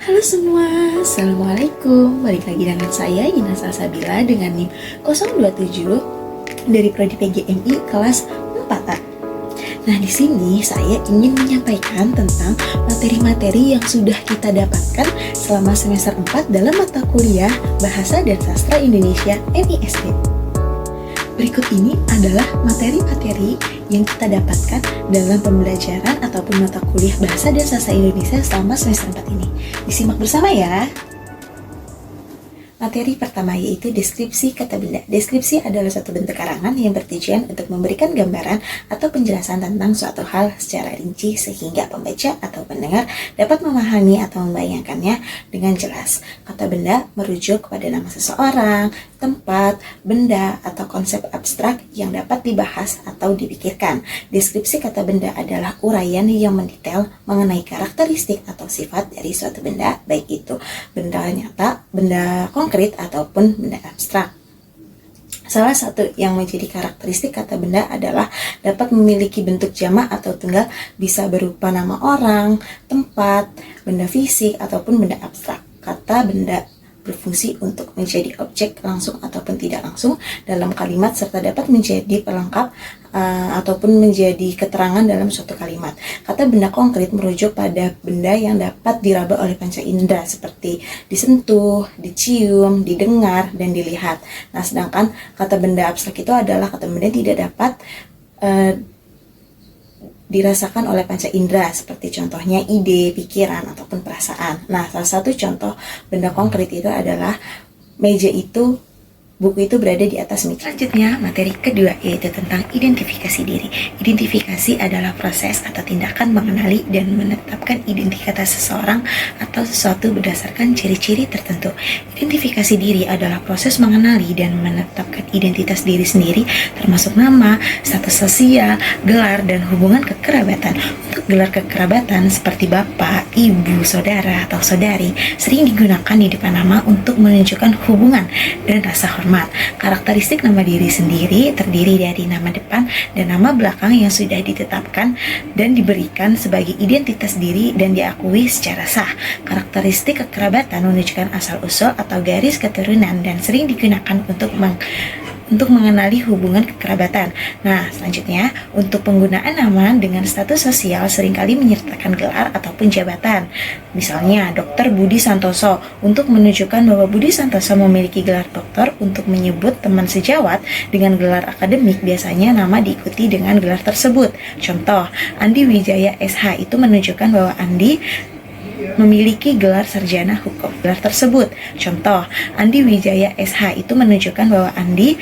Halo semua, Assalamualaikum. Balik lagi dengan saya Ina Salsabila dengan NIM 027 dari Prodi PGMI kelas 4A. Nah, di sini saya ingin menyampaikan tentang materi-materi yang sudah kita dapatkan selama semester 4 dalam mata kuliah Bahasa dan Sastra Indonesia MISD. Berikut ini adalah materi-materi yang kita dapatkan dalam pembelajaran ataupun mata kuliah Bahasa dan Sastra Indonesia selama semester 4 ini. Disimak bersama ya. Materi pertama yaitu deskripsi kata benda. Deskripsi adalah suatu bentuk karangan yang bertujuan untuk memberikan gambaran atau penjelasan tentang suatu hal secara rinci sehingga pembaca atau pendengar dapat memahami atau membayangkannya dengan jelas. Kata benda merujuk kepada nama seseorang, tempat, benda, atau konsep abstrak yang dapat dibahas atau dipikirkan. Deskripsi kata benda adalah uraian yang mendetail mengenai karakteristik atau sifat dari suatu benda, baik itu benda nyata, benda konkret, ataupun benda abstrak. Salah satu yang menjadi karakteristik kata benda adalah dapat memiliki bentuk jamak atau tunggal, bisa berupa nama orang, tempat, benda fisik, ataupun benda abstrak. Kata benda berfungsi untuk menjadi objek langsung ataupun tidak langsung dalam kalimat serta dapat menjadi pelengkap ataupun menjadi keterangan dalam suatu kalimat. Kata benda konkret merujuk pada benda yang dapat diraba oleh panca indera seperti disentuh, dicium, didengar, dan dilihat. Nah, sedangkan kata benda abstrak itu adalah kata benda yang tidak dapat dirasakan oleh panca indera, seperti contohnya ide, pikiran, ataupun perasaan. Nah, salah satu contoh benda konkret itu adalah meja itu, buku itu berada di atas meja. Selanjutnya, materi kedua yaitu tentang identifikasi diri. Identifikasi adalah proses atau tindakan mengenali dan menetapkan identitas seseorang atau sesuatu berdasarkan ciri-ciri tertentu. Identifikasi diri adalah proses mengenali dan menetapkan identitas diri sendiri, termasuk nama, status sosial, gelar, dan hubungan kekerabatan. Untuk gelar kekerabatan seperti bapak, ibu, saudara, atau saudari sering digunakan di depan nama untuk menunjukkan hubungan dan rasa hormat. Karakteristik nama diri sendiri terdiri dari nama depan dan nama belakang yang sudah ditetapkan dan diberikan sebagai identitas diri dan diakui secara sah. Karakteristik kekerabatan menunjukkan asal-usul atau garis keturunan dan sering digunakan untuk mengenali hubungan kekerabatan. Nah, selanjutnya, untuk penggunaan nama dengan status sosial seringkali menyertakan gelar ataupun jabatan. Misalnya, Dr. Budi Santoso untuk menunjukkan bahwa Budi Santoso memiliki gelar doktor. Untuk menyebut teman sejawat dengan gelar akademik, biasanya nama diikuti dengan gelar tersebut. Contoh, Andi Wijaya SH itu menunjukkan bahwa Andi memiliki gelar sarjana hukum. Gelar tersebut. Contoh, Andi Wijaya SH itu menunjukkan bahwa Andi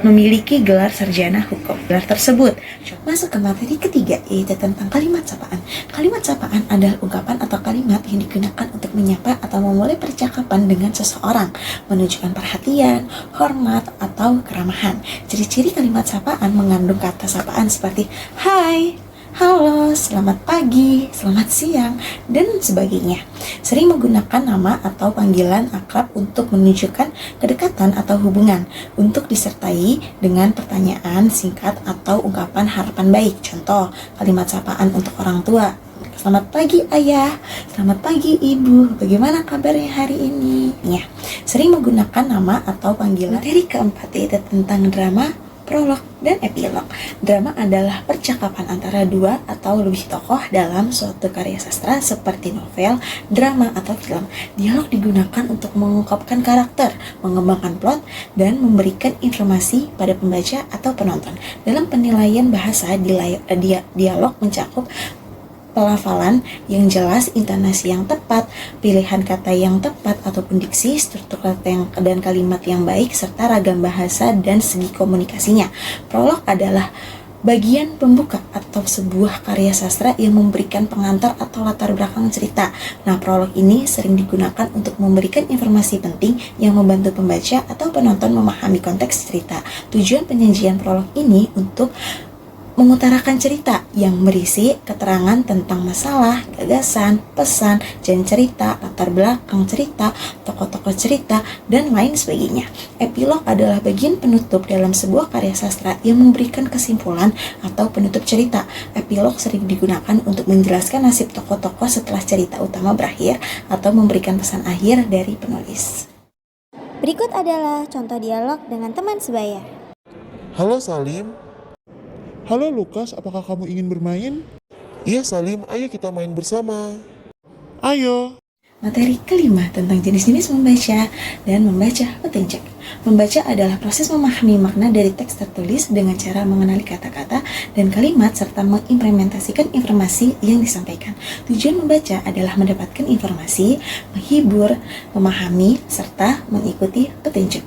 memiliki gelar sarjana hukum. Gelar tersebut. Masuk ke materi ketiga yaitu tentang kalimat sapaan. Kalimat sapaan adalah ungkapan atau kalimat yang digunakan untuk menyapa atau memulai percakapan dengan seseorang, menunjukkan perhatian, hormat, atau keramahan. Ciri-ciri kalimat sapaan mengandung kata sapaan seperti hai, halo, selamat pagi, selamat siang, dan sebagainya. Sering menggunakan nama atau panggilan akrab untuk menunjukkan kedekatan atau hubungan, untuk disertai dengan pertanyaan singkat atau ungkapan harapan baik. Contoh, kalimat sapaan untuk orang tua. Selamat pagi ayah, selamat pagi ibu, bagaimana kabarnya hari ini? Ya, sering menggunakan nama atau panggilan. Materi keempat yaitu tentang drama, prolog, dan epilog. Drama adalah percakapan antara dua atau lebih tokoh dalam suatu karya sastra seperti novel, drama, atau film. Dialog digunakan untuk mengungkapkan karakter, mengembangkan plot, dan memberikan informasi pada pembaca atau penonton. Dalam penilaian bahasa, dialog mencakup pelafalan yang jelas, intonasi yang tepat, pilihan kata yang tepat ataupun diksi, struktur kata dan kalimat yang baik, serta ragam bahasa dan segi komunikasinya. Prolog adalah bagian pembuka atau sebuah karya sastra yang memberikan pengantar atau latar belakang cerita. Nah, prolog ini sering digunakan untuk memberikan informasi penting yang membantu pembaca atau penonton memahami konteks cerita. Tujuan penyajian prolog ini untuk mengutarakan cerita yang berisi keterangan tentang masalah, gagasan, pesan, jalan cerita, latar belakang cerita, tokoh-tokoh cerita, dan lain sebagainya. Epilog adalah bagian penutup dalam sebuah karya sastra yang memberikan kesimpulan atau penutup cerita. Epilog sering digunakan untuk menjelaskan nasib tokoh-tokoh setelah cerita utama berakhir atau memberikan pesan akhir dari penulis. Berikut adalah contoh dialog dengan teman sebaya. Halo Salim. Halo Lukas, apakah kamu ingin bermain? Iya Salim, ayo kita main bersama. Ayo. Materi kelima tentang jenis-jenis membaca dan membaca petunjuk. Membaca adalah proses memahami makna dari teks tertulis dengan cara mengenali kata-kata dan kalimat serta mengimplementasikan informasi yang disampaikan. Tujuan membaca adalah mendapatkan informasi, menghibur, memahami, serta mengikuti petunjuk.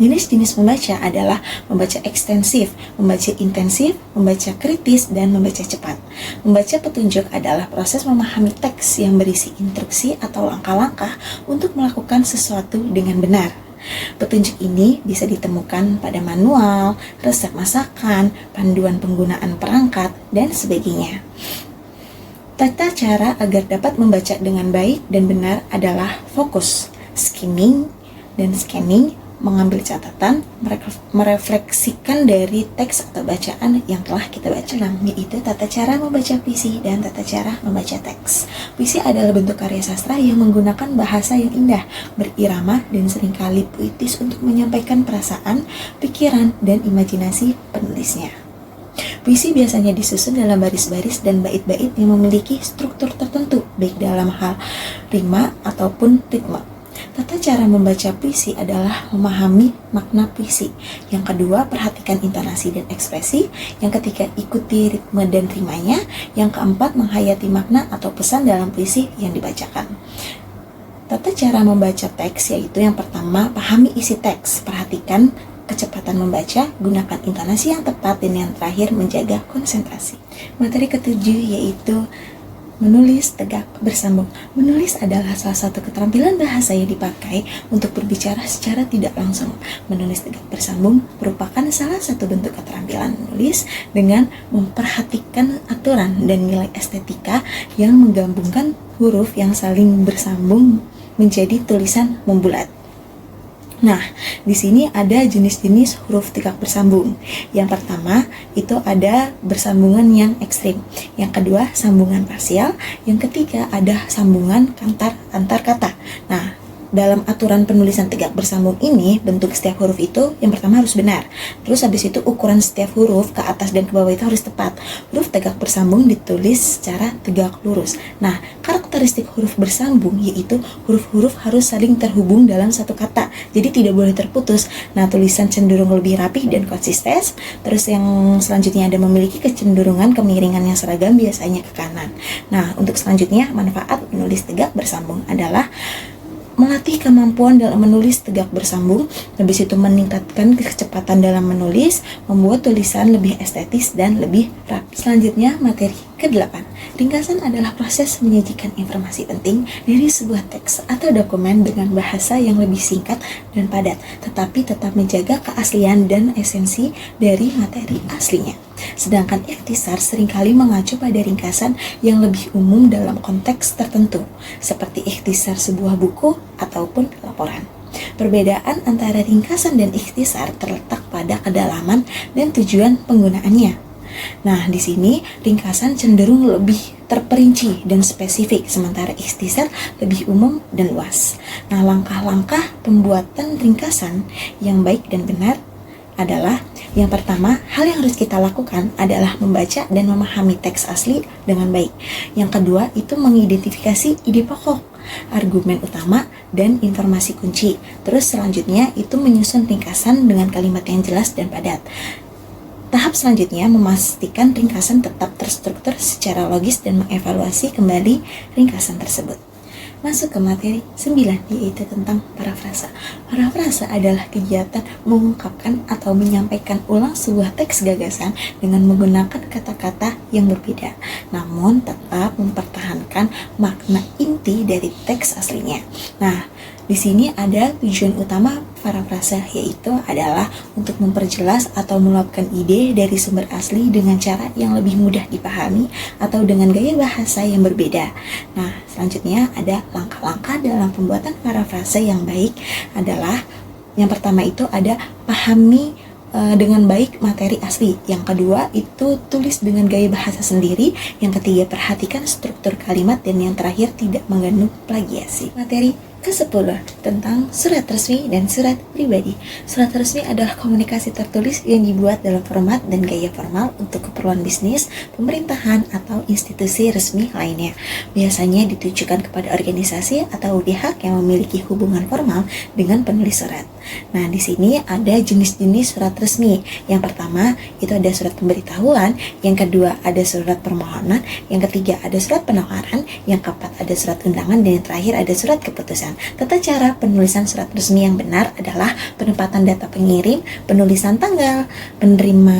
Jenis-jenis membaca adalah membaca ekstensif, membaca intensif, membaca kritis, dan membaca cepat. Membaca petunjuk adalah proses memahami teks yang berisi instruksi atau langkah-langkah untuk melakukan sesuatu dengan benar. Petunjuk ini bisa ditemukan pada manual, resep masakan, panduan penggunaan perangkat, dan sebagainya. Tata cara agar dapat membaca dengan baik dan benar adalah fokus, skimming, dan scanning, mengambil catatan, merefleksikan dari teks atau bacaan yang telah kita baca, yaitu tata cara membaca puisi dan tata cara membaca teks. Puisi adalah bentuk karya sastra yang menggunakan bahasa yang indah, berirama, dan seringkali puitis untuk menyampaikan perasaan, pikiran, dan imajinasi penulisnya. Puisi biasanya disusun dalam baris-baris dan bait-bait yang memiliki struktur tertentu, baik dalam hal rima ataupun ritme. Tata cara membaca puisi adalah memahami makna puisi. Yang kedua, perhatikan intonasi dan ekspresi. Yang ketiga, ikuti ritme dan rimanya. Yang keempat, menghayati makna atau pesan dalam puisi yang dibacakan. Tata cara membaca teks yaitu yang pertama, pahami isi teks. Perhatikan kecepatan membaca, gunakan intonasi yang tepat, dan yang terakhir, menjaga konsentrasi. Materi ketujuh yaitu menulis tegak bersambung. Menulis adalah salah satu keterampilan bahasa yang dipakai untuk berbicara secara tidak langsung. Menulis tegak bersambung merupakan salah satu bentuk keterampilan menulis dengan memperhatikan aturan dan nilai estetika yang menggabungkan huruf yang saling bersambung menjadi tulisan membulat. Nah, di sini ada jenis-jenis huruf tegak bersambung. Yang pertama, itu ada bersambungan yang ekstrim. Yang kedua, sambungan parsial. Yang ketiga, ada sambungan antar kata. Nah, dalam aturan penulisan tegak bersambung ini, bentuk setiap huruf itu yang pertama harus benar. Terus habis itu ukuran setiap huruf ke atas dan ke bawah itu harus tepat. Huruf tegak bersambung ditulis secara tegak lurus. Nah, karakteristik huruf bersambung yaitu huruf-huruf harus saling terhubung dalam satu kata. Jadi tidak boleh terputus. Nah, tulisan cenderung lebih rapi dan konsisten. Terus yang selanjutnya ada memiliki kecenderungan kemiringan yang seragam, biasanya ke kanan. Nah, untuk selanjutnya, manfaat menulis tegak bersambung adalah melatih kemampuan dalam menulis tegak bersambung, habis itu meningkatkan kecepatan dalam menulis, membuat tulisan lebih estetis dan lebih rapi. Selanjutnya, materi ke-8. Ringkasan adalah proses menyajikan informasi penting dari sebuah teks atau dokumen dengan bahasa yang lebih singkat dan padat, tetapi tetap menjaga keaslian dan esensi dari materi aslinya. Sedangkan ikhtisar seringkali mengacu pada ringkasan yang lebih umum dalam konteks tertentu, seperti ikhtisar sebuah buku ataupun laporan. Perbedaan antara ringkasan dan ikhtisar terletak pada kedalaman dan tujuan penggunaannya. Nah, di sini ringkasan cenderung lebih terperinci dan spesifik, sementara ikhtisar lebih umum dan luas. Nah, langkah-langkah pembuatan ringkasan yang baik dan benar adalah yang pertama, hal yang harus kita lakukan adalah membaca dan memahami teks asli dengan baik. Yang kedua, itu mengidentifikasi ide pokok, argumen utama, dan informasi kunci. Terus selanjutnya, itu menyusun ringkasan dengan kalimat yang jelas dan padat. Tahap selanjutnya, memastikan ringkasan tetap terstruktur secara logis dan mengevaluasi kembali ringkasan tersebut. Masuk ke materi 9, yaitu tentang parafrasa. Parafrasa adalah kegiatan mengungkapkan atau menyampaikan ulang sebuah teks gagasan dengan menggunakan kata-kata yang berbeda, namun tetap mempertahankan makna inti dari teks aslinya. Nah, Di sini ada tujuan utama parafrase, yaitu adalah untuk memperjelas atau meluapkan ide dari sumber asli dengan cara yang lebih mudah dipahami atau dengan gaya bahasa yang berbeda. Nah, selanjutnya ada langkah-langkah dalam pembuatan parafrase yang baik adalah yang pertama itu ada pahami dengan baik materi asli. Yang kedua itu tulis dengan gaya bahasa sendiri. Yang ketiga perhatikan struktur kalimat. Dan yang terakhir tidak mengandung plagiasi. Materi ke-10 tentang surat resmi dan surat pribadi. Surat resmi adalah komunikasi tertulis yang dibuat dalam format dan gaya formal untuk keperluan bisnis, pemerintahan, atau institusi resmi lainnya. Biasanya ditujukan kepada organisasi atau pihak yang memiliki hubungan formal dengan penulis surat. Nah, di sini ada jenis-jenis surat resmi. Yang pertama itu ada surat pemberitahuan, yang kedua ada surat permohonan, yang ketiga ada surat penawaran, yang keempat ada surat undangan, dan yang terakhir ada surat keputusan. Tata cara penulisan surat resmi yang benar adalah penempatan data pengirim, penulisan tanggal, penerima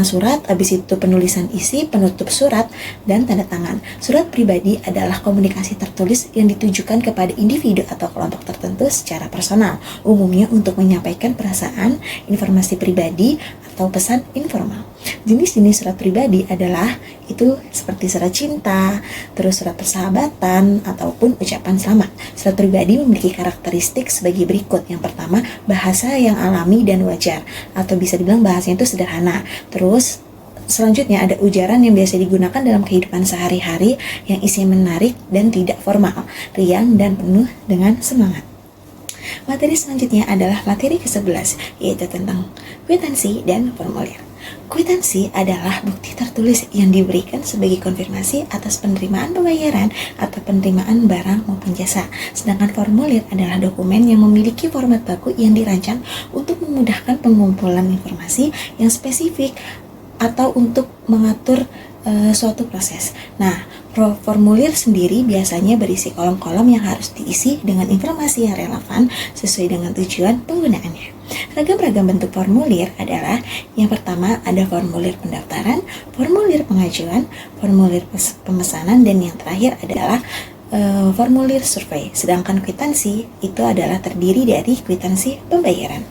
surat, habis itu penulisan isi, penutup surat, dan tanda tangan. Surat pribadi adalah komunikasi tertulis yang ditujukan kepada individu atau kelompok tertentu secara personal, umumnya untuk menyampaikan perasaan, informasi pribadi, atau pesan informal. Jenis-jenis surat pribadi adalah itu seperti surat cinta, terus surat persahabatan, ataupun ucapan selamat. Surat pribadi memiliki karakteristik sebagai berikut. Yang pertama, bahasa yang alami dan wajar, atau bisa dibilang bahasanya itu sederhana. Terus selanjutnya ada ujaran yang biasa digunakan dalam kehidupan sehari-hari yang isinya menarik dan tidak formal, riang dan penuh dengan semangat. Materi selanjutnya adalah materi ke-11, yaitu tentang kwitansi dan formulir. Kwitansi adalah bukti tertulis yang diberikan sebagai konfirmasi atas penerimaan pembayaran atau penerimaan barang maupun jasa. Sedangkan formulir adalah dokumen yang memiliki format baku yang dirancang untuk memudahkan pengumpulan informasi yang spesifik atau untuk mengatur suatu proses. Nah, formulir sendiri biasanya berisi kolom-kolom yang harus diisi dengan informasi yang relevan sesuai dengan tujuan penggunaannya. Ragam-ragam bentuk formulir adalah yang pertama ada formulir pendaftaran, formulir pengajuan, formulir pemesanan, dan yang terakhir adalah formulir survei. Sedangkan kwitansi itu adalah terdiri dari kwitansi pembayaran.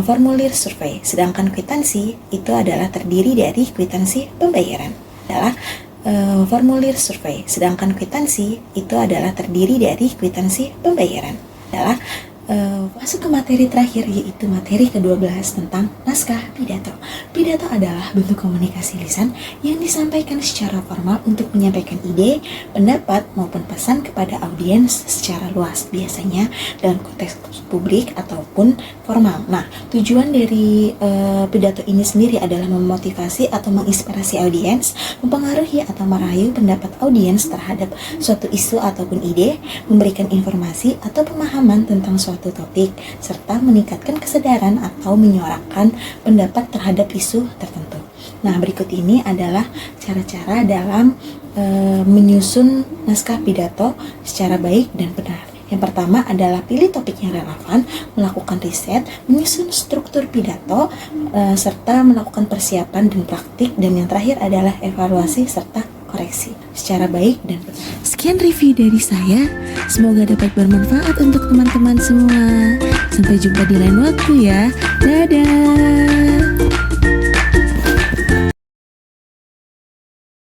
Formulir survei. Sedangkan kwitansi itu adalah terdiri dari kwitansi pembayaran. Formulir survei. Sedangkan kwitansi itu adalah terdiri dari kwitansi pembayaran. Masuk ke materi terakhir, yaitu materi ke-12 tentang naskah pidato. Pidato adalah bentuk komunikasi lisan yang disampaikan secara formal untuk menyampaikan ide, pendapat, maupun pesan kepada audiens secara luas, biasanya dalam konteks publik ataupun formal. Nah, tujuan dari pidato ini sendiri adalah memotivasi atau menginspirasi audiens, mempengaruhi atau merayu pendapat audiens terhadap suatu isu ataupun ide, memberikan informasi atau pemahaman tentang suatu topik, serta meningkatkan kesadaran atau menyuarakan pendapat terhadap isu tertentu. Nah, berikut ini adalah cara-cara dalam menyusun naskah pidato secara baik dan benar. Yang pertama adalah pilih topik yang relevan, melakukan riset, menyusun struktur pidato, serta melakukan persiapan dan praktik, dan yang terakhir adalah evaluasi serta koreksi secara baik dan benar. Sekian review dari saya, semoga dapat bermanfaat untuk teman-teman semua. Sampai jumpa di lain waktu ya, dadah.